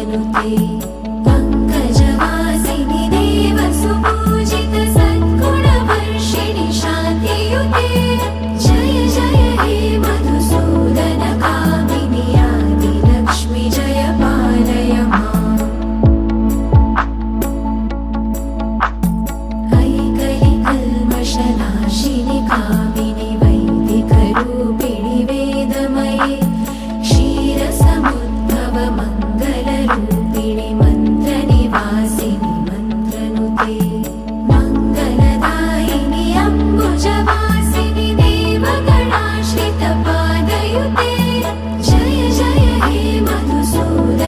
श्रीमन्महालक्ष्मीर्वरदां प्रपद्ये पङ्कजवासिनि देवसुपूजित सद्गुणवर्षिणि शान्तियुते जय जय हे मधुसूदन कामिनि आदिलक्ष्मि जय पालय माम् ऐकलिकल्मषनाशिनि कामिनि वैदिकरूपिणि वेदमये क्षीरसमुद्भव मङ्गलरूपिणि